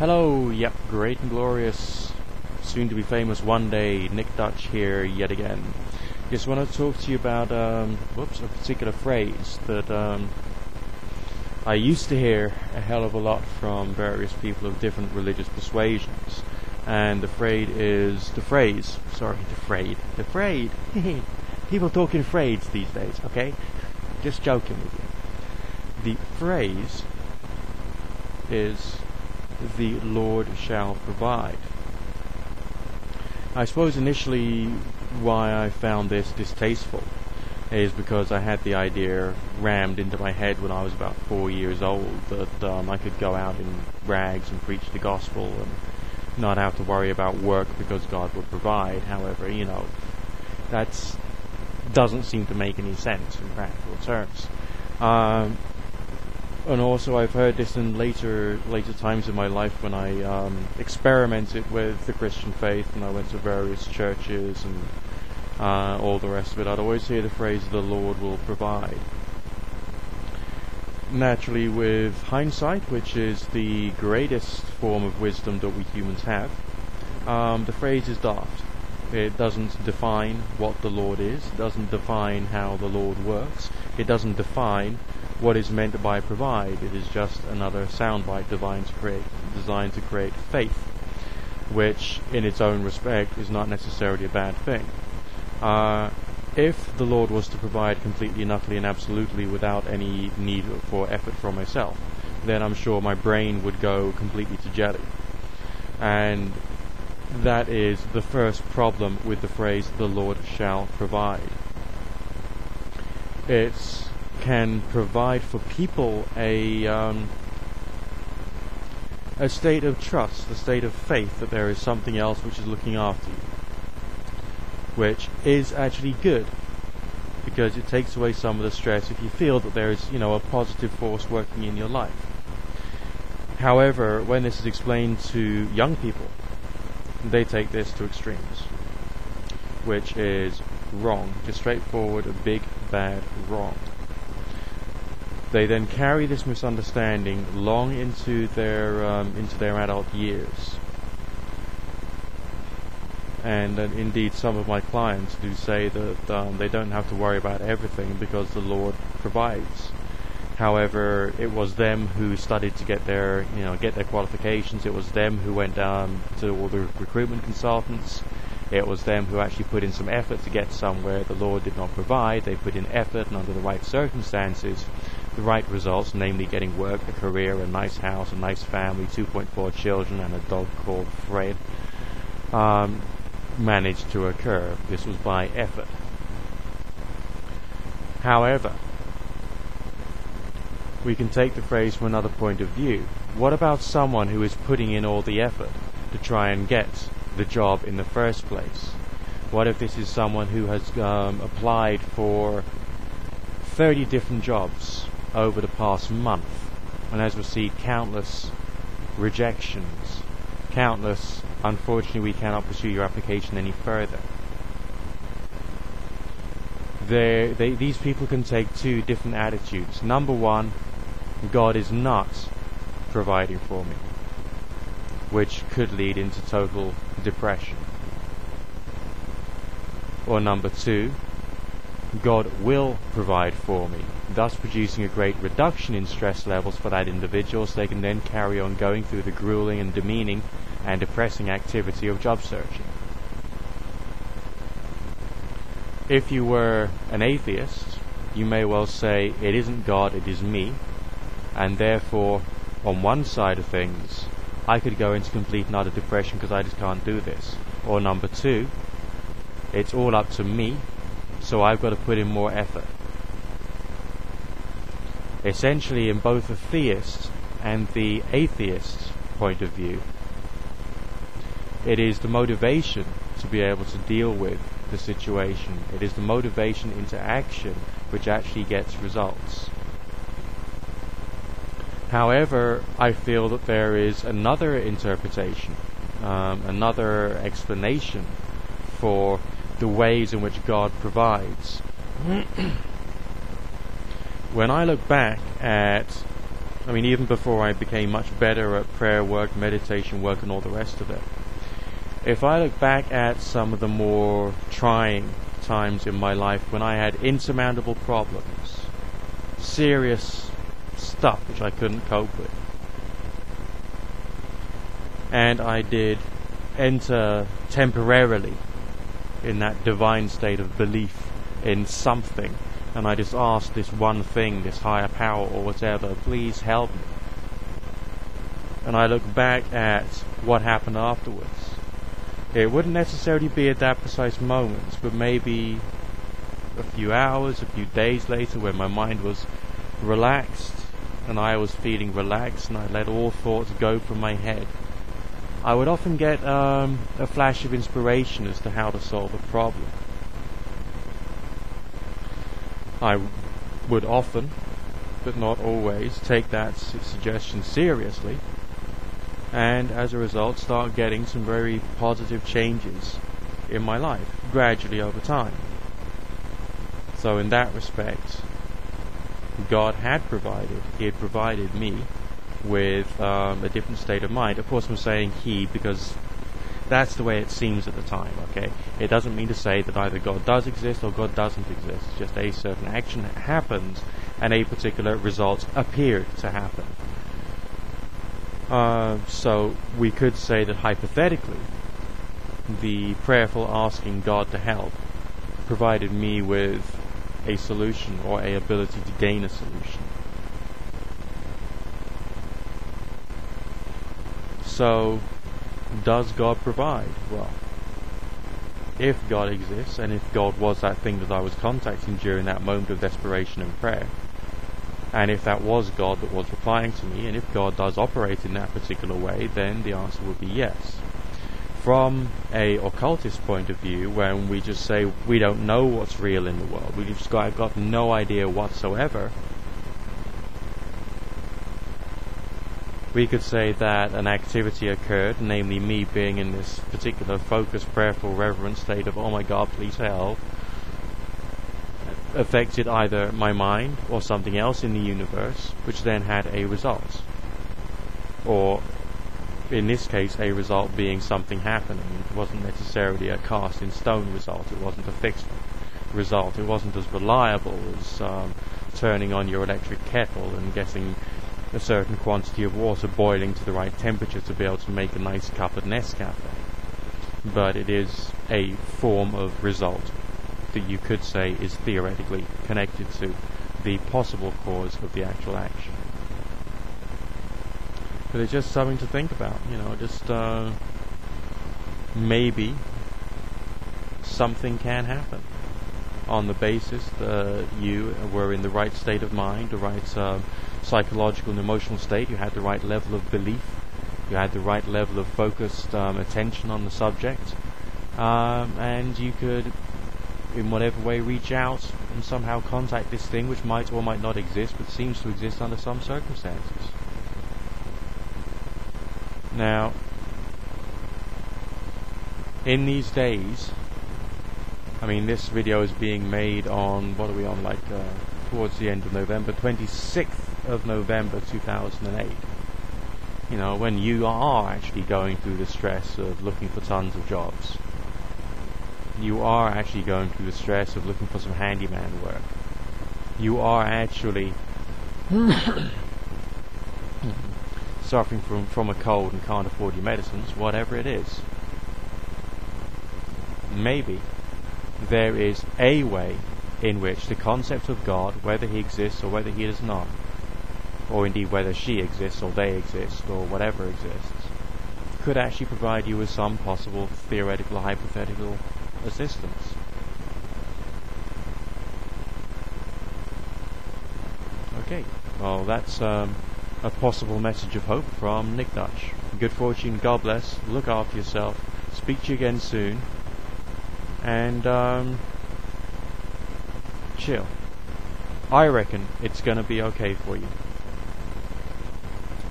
Hello, yep, great and glorious, soon to be famous one day, NickDutch here yet again. Just want to talk to you about a particular phrase that I used to hear a hell of a lot from various people of different religious persuasions. And the phrase. People talk in phrase these days, okay? Just joking with you. The phrase is, the Lord shall provide. I suppose initially why I found this distasteful is because I had the idea rammed into my head when I was about 4 years old that I could go out in rags and preach the gospel and not have to worry about work because God would provide. However, that doesn't seem to make any sense in practical terms. And also I've heard this in later times in my life when I experimented with the Christian faith and I went to various churches and all the rest of it. I'd always hear the phrase, the Lord will provide. Naturally, with hindsight, which is the greatest form of wisdom that we humans have, the phrase is daft. It doesn't define what the Lord is. It doesn't define how the Lord works. It doesn't define what is meant by provide. It is just another soundbite designed to create faith, which in its own respect is not necessarily a bad thing. If the Lord was to provide completely and utterly and absolutely without any need for effort from myself, then I'm sure my brain would go completely to jelly. And that is the first problem with the phrase, the Lord shall provide. It can provide for people a state of trust, a state of faith that there is something else which is looking after you, which is actually good because it takes away some of the stress if you feel that there is, a positive force working in your life. However, when this is explained to young people, they take this to extremes, which is wrong, just straightforward, a big, bad wrong. They then carry this misunderstanding long into their adult years. And indeed, some of my clients do say that they don't have to worry about everything because the Lord provides. However, it was them who studied to get their qualifications. It was them who went down to all the recruitment consultants. It was them who actually put in some effort to get somewhere. The Lord did not provide. They put in effort, and under the right circumstances, the right results, namely getting work, a career, a nice house, a nice family, 2.4 children, and a dog called Fred, managed to occur. This was by effort. However, we can take the phrase from another point of view. What about someone who is putting in all the effort to try and get the job in the first place? What if this is someone who has applied for 30 different jobs over the past month and has received countless rejections, unfortunately we cannot pursue your application any further. These people can take two different attitudes. Number one, God is not providing for me, which could lead into total depression. Or number two, God will provide for me, thus producing a great reduction in stress levels for that individual, so they can then carry on going through the grueling and demeaning and depressing activity of job searching. If you were an atheist, you may well say, it isn't God, it is me, and therefore, on one side of things, I could go into complete and utter depression because I just can't do this. Or number two, it's all up to me, so I've got to put in more effort. Essentially, in both the theist and the atheist point of view, it is the motivation to be able to deal with the situation. It is the motivation into action which actually gets results. However, I feel that there is another interpretation, another explanation for the ways in which God provides. When I look back at I mean, even before I became much better at prayer work, meditation work, and all the rest of it. If I look back at some of the more trying times in my life when I had insurmountable problems, serious stuff which I couldn't cope with, and I did enter temporarily in that divine state of belief in something, and I just asked this one thing, this higher power or whatever, please help me. And I look back at what happened afterwards. It wouldn't necessarily be at that precise moment, but maybe a few hours, a few days later, when my mind was relaxed and I was feeling relaxed and I let all thoughts go from my head, I would often get a flash of inspiration as to how to solve a problem. I would often, but not always, take that suggestion seriously, and as a result start getting some very positive changes in my life, gradually over time. So in that respect, God had provided, He had provided me with a different state of mind. Of course I'm saying He because that's the way it seems at the time, okay? It doesn't mean to say that either God does exist or God doesn't exist. It's just a certain action that happens and a particular result appeared to happen. So we could say that hypothetically, the prayerful asking God to help provided me with a solution or a ability to gain a solution. So, does God provide? Well, if God exists, and if God was that thing that I was contacting during that moment of desperation and prayer, and if that was God that was replying to me, and if God does operate in that particular way, then the answer would be yes. From a occultist point of view, when we just say we don't know what's real in the world, we've just got no idea whatsoever, we could say that an activity occurred, namely me being in this particular focused, prayerful, reverent state of, oh my God, please help, affected either my mind or something else in the universe, which then had a result. Or, in this case, a result being something happening. It wasn't necessarily a cast in stone result, it wasn't a fixed result, it wasn't as reliable as turning on your electric kettle and getting a certain quantity of water boiling to the right temperature to be able to make a nice cup of Nescafe. But it is a form of result that you could say is theoretically connected to the possible cause of the actual action. But it's just something to think about, just maybe something can happen on the basis that you were in the right state of mind, the right psychological and emotional state, you had the right level of belief, you had the right level of focused attention on the subject, and you could, in whatever way, reach out and somehow contact this thing which might or might not exist, but seems to exist under some circumstances. Now, in these days, I mean, this video is being made on, what are we on, towards the end of November, 26th of November 2008. When you are actually going through the stress of looking for tons of jobs. You are actually going through the stress of looking for some handyman work. You are actually suffering from a cold and can't afford your medicines, whatever it is. Maybe there is a way in which the concept of God, whether He exists or whether He does not, or indeed whether she exists or they exist or whatever exists, could actually provide you with some possible theoretical or hypothetical assistance. Okay, well that's a possible message of hope from NickDutch. Good fortune, God bless, look after yourself, speak to you again soon, and chill. I reckon it's going to be okay for you.